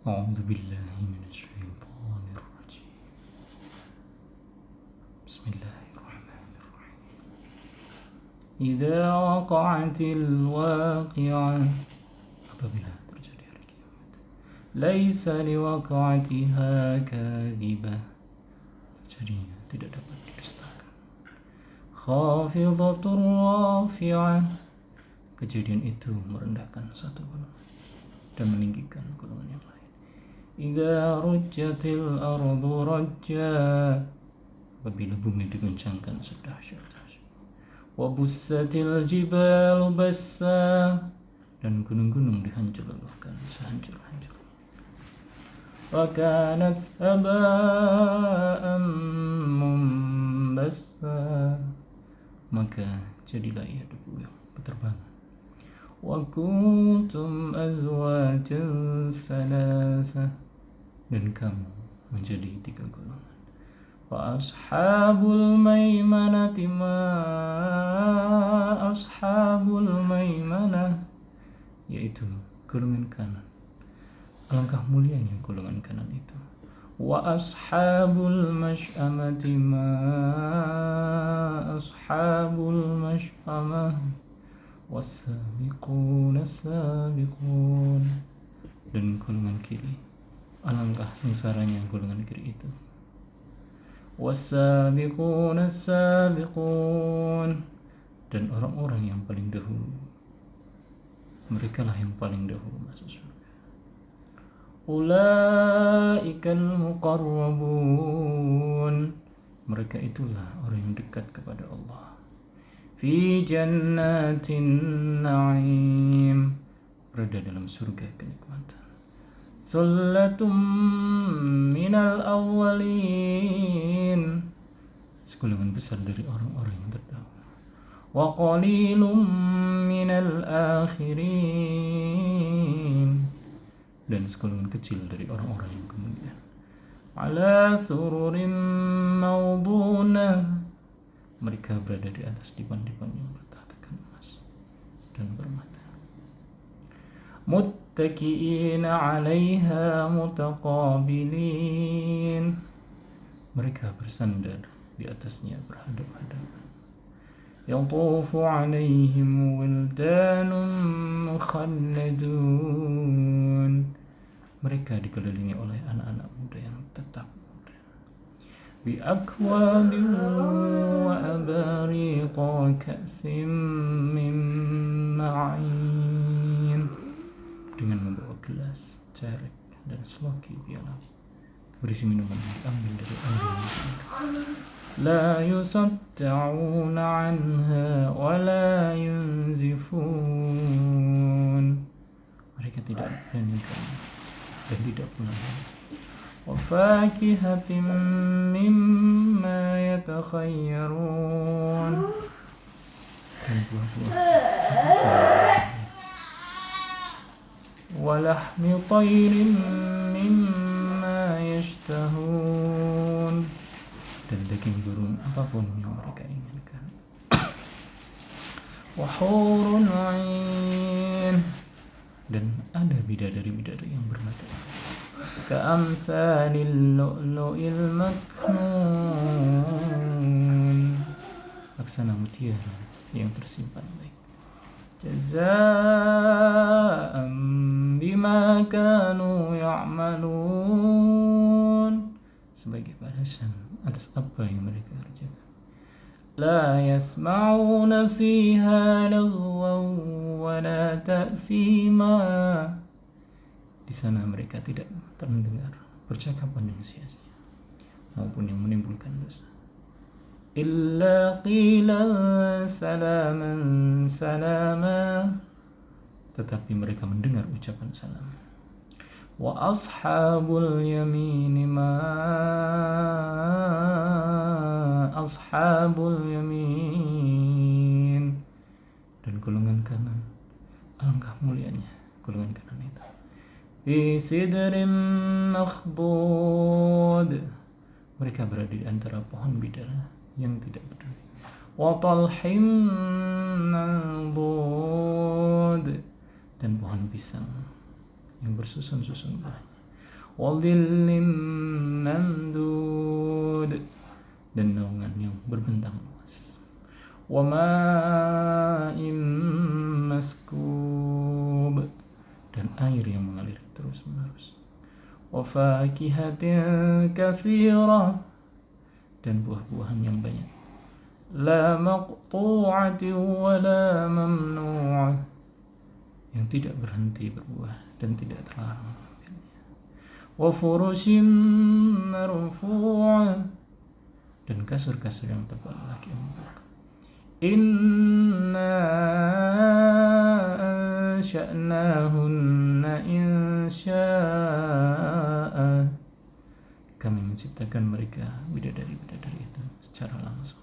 أعوذ بالله من الشيطان الرجيم. بسم الله الرحمن الرحيم. إذا وقعت الواقعة, apabila terjadi hari kiamat, laisa liwaqa'atiha kadhibah, jadinya tidak dapat didustakan. Khafidatur rafi'ah, kejadian itu merendahkan satu golongan dan meninggikan golongan yang lain. Idza rujjatil ardu rajja, apabila bumi diguncangkan sedahsyat-dahsyat. Wa bussatil jibalu bassa, dan gunung-gunung dihancur-hancurkan sehancur-hancur. Wa kanat haba'an mumbassa, maka jadilah ia debu yang berterbangan. Wa kuntum azwajan thalatha, dan kamu menjadi 3 golongan. Wa ashabul maimanati ma ashabul maimanah, yaitu golongan kanan. Alangkah mulianya golongan kanan itu. Wa ashabul mash'amati ma ashabul mash'amah was-sabiquna as-sabiqun, dan golongan kiri, alangkah sengsaranya golongan kiri itu. Was-sabiquna as-sabiqun, dan orang-orang yang paling dahulu, merekalah yang paling dahulu masuk surga. Ulaikal muqarrabun, mereka itulah orang yang dekat kepada Allah. Fi jannatin na'im, berada dalam surga kenikmatan. Thullatum minal awwalin, segolongan besar dari orang-orang yang terdahulu. Wa qalilum minal akhirin, dan segolongan kecil dari orang-orang yang kemudian. Ala sururin mawdunah, mereka berada di atas dipan-dipan yang bertahtakan emas dan permata. Muttaki'ina 'alaiha mutaqabilin, mereka bersandar di atasnya berhadap-hadapan. Yatufu 'alaihim wildanun mukhalladun, mereka dikelilingi oleh anak-anak muda yang tetap muda. Bi akwabin wa abariqa ka'sim min ma'in, dengan membawa gelas, cerek, dan seloki piala berisi minuman yang diambil dari air yang mengalir. La yusaddauna anha wa la yunzifun, mereka tidak dipeningkan dan tidak pula wa fakihatin mimma yatakhayyarun, dan buah-buah, wa lahmi tayrin mimma yashtahun, dan daging burung apapun yang mereka inginkan. Wa hurun 'ain, dan ada bidadari-bidadari yang bermata ka'amsalil lu'lu'il maknun, laksana mutiara yang tersimpan baik. Jazaa'an bima kanu ya'malun, sebagai balasan atas apa yang mereka kerjakan. La yasma'una fiha lagwan wa la ta'thima, di sana mereka tidak terdengar percakapan yang sia-sia maupun yang menimbulkan dosa. Illa qilan salaman salama, tetapi mereka mendengar ucapan salam. Wa ashabul yamini ma ashabul yamin, dan golongan kanan, alangkah mulianya golongan kanan itu. Fi sidrin makhdud, mereka berada di antara pohon bidara yang tidak berduri. Wa talhim mandud, dan pohon pisang yang bersusun-susun buahnya. wa dhillin mamdud, dan naungan yang berbentang luas, wa ma'in maskub, dan air yang mengalir terus menerus, wa fakihatin katsirah, dan buah-buahan yang banyak, la maqtu'atin wa la mamnu'ah, yang tidak berhenti berbuah dan tidak terlarang, wa furushin marfu'ah, dan kasur-kasur yang tebal lagi empuk. Inna ansha'nahunna insya'a, kami menciptakan mereka bidadari-bidadari itu secara langsung.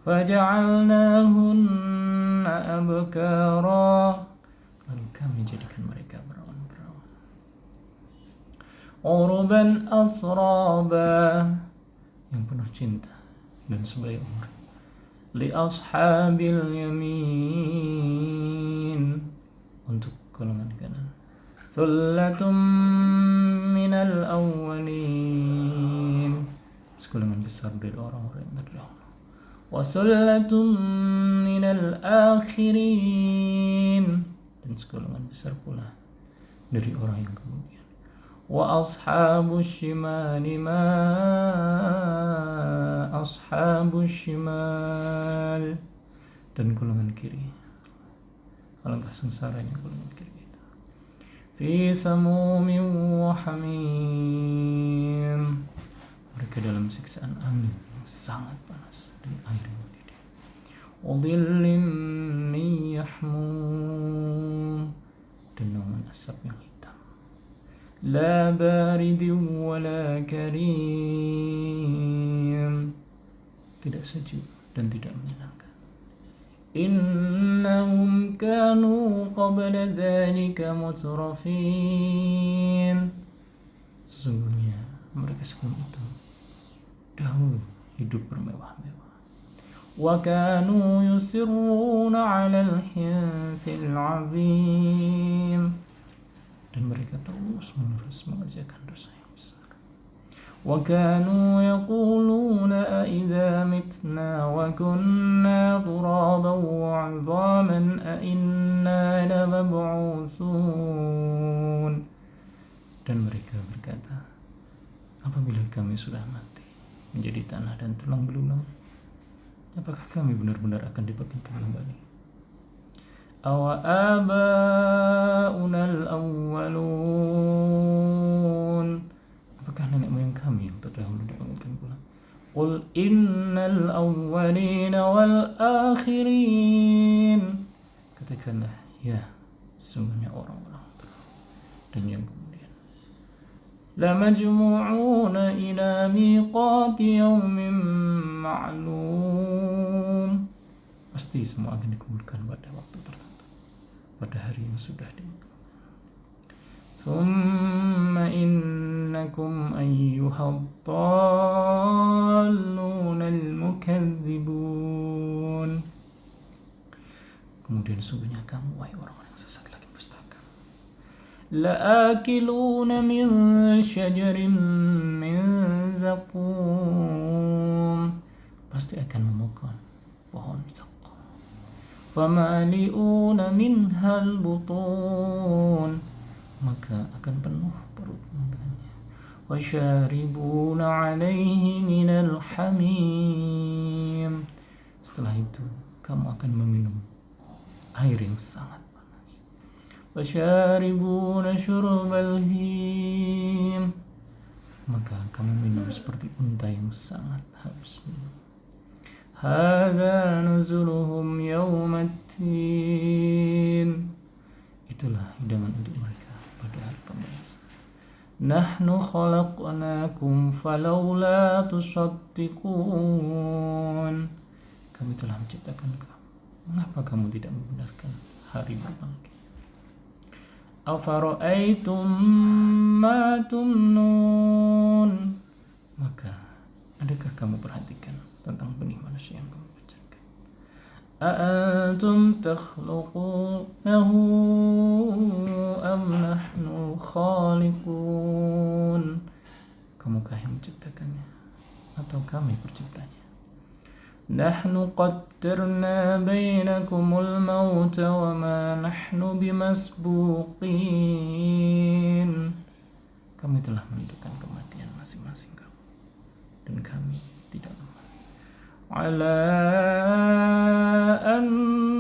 Faja'alnahunna abkara, lalu kami jadikan mereka perawan-perawan. Urban atraba, yang penuh cinta dan sebaya umur. Li ashabil yamin, untuk golongan kanan. Thullatum minal awwalin, segolongan besar dari orang-orang yang terdahulu. Wa thullatum minal akhirin, dan segolongan besar pula dari orang yang kemudian. Wa ashabus shimali ma ashabus shimal, dan golongan kiri, alangkah sengsaranya golongan kiri itu. Fi samumin wa hamim, mereka dalam siksaan angin yang sangat panas dan air yang mendidih. Wa dhillin min yahmum, dan naungan asap yang hitam. La baridin wa la karim, tidak sejuk dan tidak menyenangkan. Innahum kanu qabla dhalika mutrafin, sesungguhnya mereka sebelum itu dahulu hidup bermewah-mewah. Wa kanu yusirruna 'alal hinsil 'azim, dan mereka terus-menerus mengerjakan dosa yang besar. Wa kanu yaquluna a idza mitna wa kunna turaban wa 'idhaman a inna lamab'utsun, dan mereka berkata, apabila kami sudah mati menjadi tanah dan tulang belulang, apakah kami benar-benar akan dibangkitkan kembali? Awa aba'unal awwalun, apakah nenek moyang kami yang terdahulu dibangkitkan pula? Qul innal awwalina wal akhirin, katakanlah, ya, sesungguhnya orang-orang terdahulu dan yang kemudian. La majmu'una ila miqati yawmin ma'lum, pasti semua akan dikumpulkan pada waktu tertentu, pada hari yang sudah ditentukan. Tsumma innakum ayyuhad-dallunal mukadzibun, kemudian sungguhnya kamu, wahai orang-orang yang sesat lagi pustaka, la'akiluna min syajarin min zaqum, pasti akan memakan pohon zaqum. Famali'una minhal butun, maka akan penuh perutmu dengannya. Wasyaribuna 'alaihi minal hamim, setelah itu kamu akan meminum air yang sangat panas. Wasyaribuna syurbal him, maka kamu minum seperti unta yang sangat haus. Hadza nuzuluhum yaumaddin, itulah hidangan untuk mereka pada hari pembalasan. Nahnu khalaqnakum falawla tusaddiqun, kami telah menciptakan kamu, mengapa kamu tidak membenarkan hari berbangkit? Afara'aitum ma tumnun, maka adakah kamu perhatikan tentang benih manusia yang kamu bacakan? أأنتم تخلقونه أم نحن الخالقون. Kamukah yang menciptakannya atau kami penciptanya? Nahnu qaddarna bainakumul mauta wa ma nahnu bimasbuqin. Kami telah menentukan kematian masing-masing kamu dan kami tidak lemah. Ala an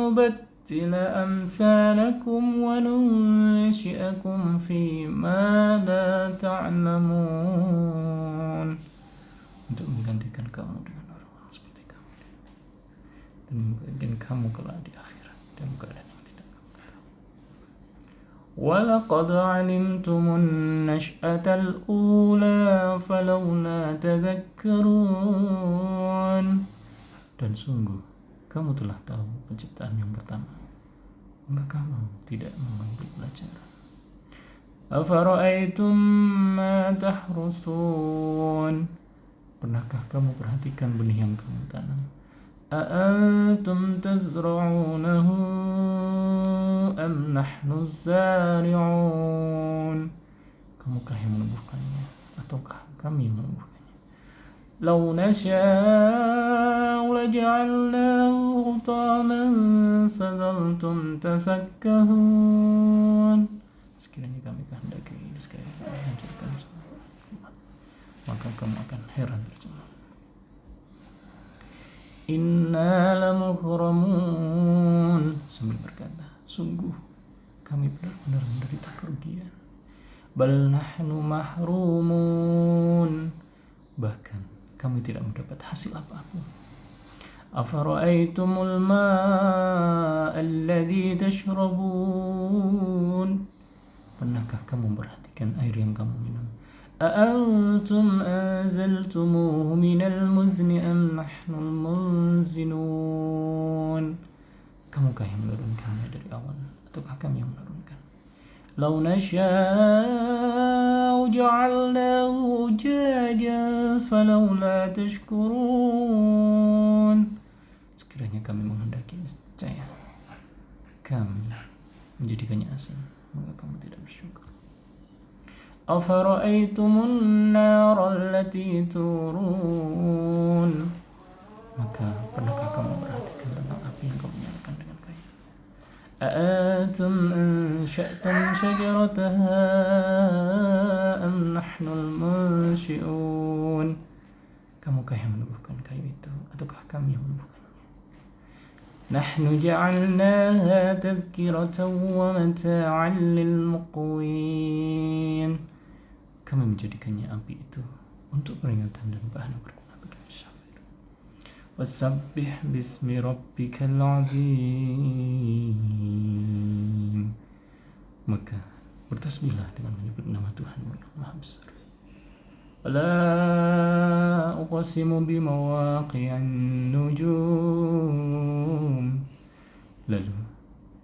nubattila amsalakum wa nunshi'akum fi ma la ta'lamun. Untuk menggantikan kamu dengan orang-orang seperti kamu dan membagikan kamu kelak di akhirat dalam keadaan yang tidak kamu ketahui. Walaqad 'alimtumun nash'atal ula falawla tadhakkarun. Dan sungguh kamu telah tahu penciptaan yang pertama, maka kamu tidak mengambil pelajaran. Afara'aitum ma tahrusun. Pernahkah kamu perhatikan benih yang kamu tanam? A'antum tazra'unahu am nahnu zari'un. Kamukah yang menumbuhkannya ataukah kami yang menumbuhkannya? Law nasha'u laja'alnahu hutaman sadaltum tafakkahun. Sekiranya kami kehendaki sekali menghancurkan maka kamu akan heran tercengang. Inna lamughramun. Sambil berkata, sungguh kami benar-benar menderita kerugian. Bal nahnu mahrumun. Bahkan kami tidak mendapat hasil apapun. Afara'aitumul ma'a alladhi tashrabun. Pernahkah kamu memperhatikan air yang kamu minum? أأنتم أنزلتموه من المزن أم نحن المنزلون. Kamukah yang menurunkannya dari awan ataukah kami yang menurunkan? لو نشاء جعلناه أجاجا فلولا تشكرون. Sekiranya kami menghendaki, niscaya kami menjadikannya asin, maka kamu tidak bersyukur. Afara'aitumun nara allati turun. Maka pernahkah kamu perhatikan tentang api yang kamu nyalakan dengan kayu? A'antum ansha'tum syajarataha am nahnul munshi'un. Kamukah yang menumbuhkan kayu itu ataukah kami yang menumbuhkannya? Nahnu ja'alnaha tadhkiratan wa mata'an lil muqwin. Kami menjadikannya api itu untuk peringatan dan bahan berguna bagi musafir. Wasabbih bismi rabbikal azim. Maka bertasbihlah dengan menyebut nama Tuhanmu yang Maha Besar. La uqsimu bimawaqi'an nujum. Lalu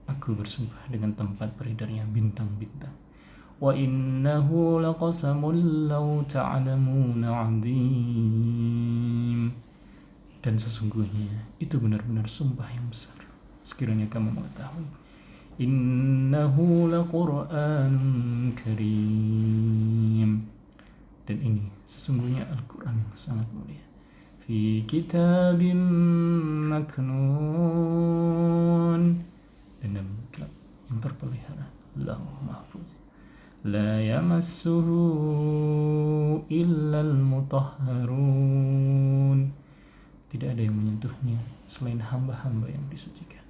aku bersumpah dengan tempat beredarnya bintang-bintang. Wa innahu laqasamun law ta'lamuna 'azim. Dan sesungguhnya itu benar-benar sumpah yang besar sekiranya kamu mengetahui. Innahu laqur'anun karim. Dan ini sesungguhnya Al-Quran yang sangat mulia. Fi kitabim maknun. Dan dalam kitab yang terpelihara, Lauh Mahfuz. La yamassuhu illal mutahharun. Tidak ada yang menyentuhnya selain hamba-hamba yang disucikan.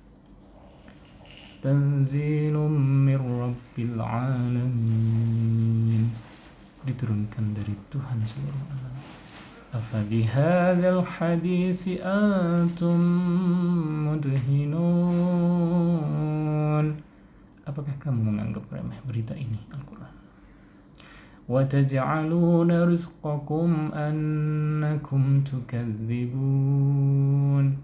Tanzilum mir rabbil alamin. Diturunkan dari Tuhan seluruh alam. Afa bihadzal hadisi antum mudhinun. Apakah kamu menganggap remeh berita ini, Al-Quran? Wa taj'aluna rizqakum annakum tukadzibun.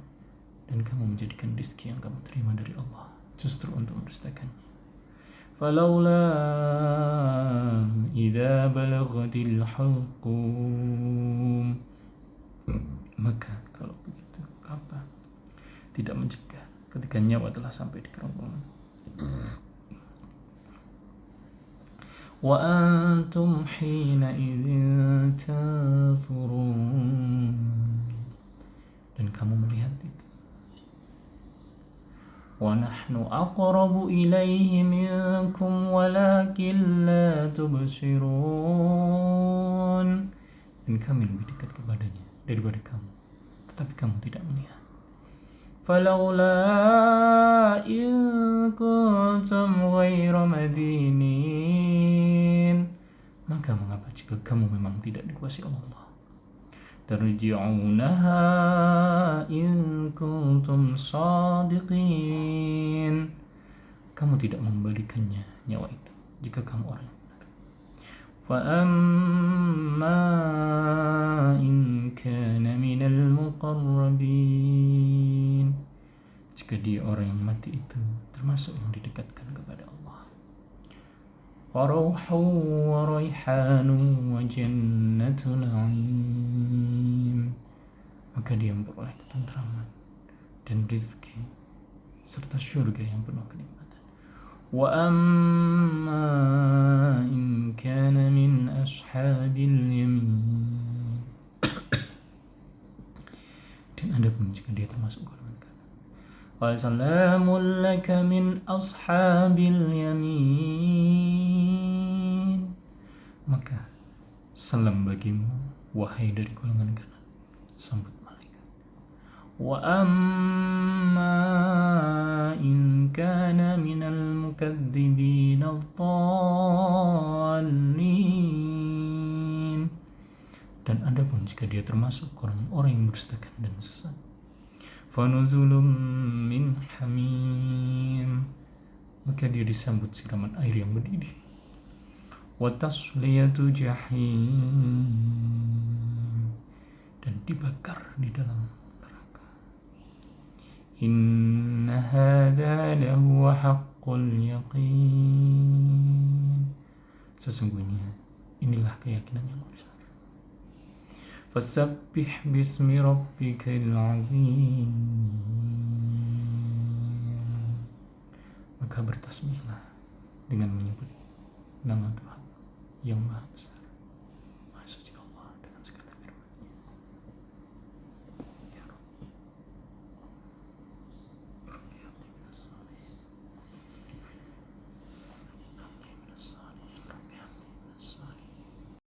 Dan kamu menjadikan rezeki yang kamu terima dari Allah justru untuk mendustakannya. Falawla idza balaghatil hulqum. Maka kalau begitu, apa tidak mencegah ketika nyawa telah sampai di kerongkongan. Wa antum hina idzin tanzurun, dan kamu melihat itu. Wa nahnu aqrabu ilaihi minkum walakin la tubsirun, dan kami lebih dekat kepadanya daripada kamu, tetapi kamu tidak melihat. Falaula in kuntum ghaira madinin, maka mengapa jika kamu memang tidak dikuasai Allah? Tarji'unaha in kuntum sadiqin, kamu tidak membalikannya nyawa itu jika kamu orang yang benar. Fa amma in kana minal muqarrabin, jika dia orang yang mati itu termasuk yang didekatkan kepada Allah. Wa rauhu wa raihanu wa jannatu na'im, maka dia memperoleh ketentraman dan rizki serta syurga yang penuh kenikmatan. Wa amma in kana min ashabil yamin, dan adapun jika dia termasuk golongan kanan. Wa salamun laka min ashabil yamin, maka salam bagimu wahai dari golongan kanan, sambut malaikat. Wa amma in kana minal mukadzibin ad-dallin, dan adapun jika dia termasuk orang-orang yang mendustakan dan sesat, fanuzulum min hamim, maka dia disambut siraman air yang mendidih. Wa tasliyatu jahim, dan dibakar di dalam neraka. Inna hadza lahu haqqul yaqin, sesungguhnya inilah keyakinan yang besar. Fasabbih bismi rabbikal azim, maka bertasbihlah dengan menyebut nama Tuhan yang Maha Besar.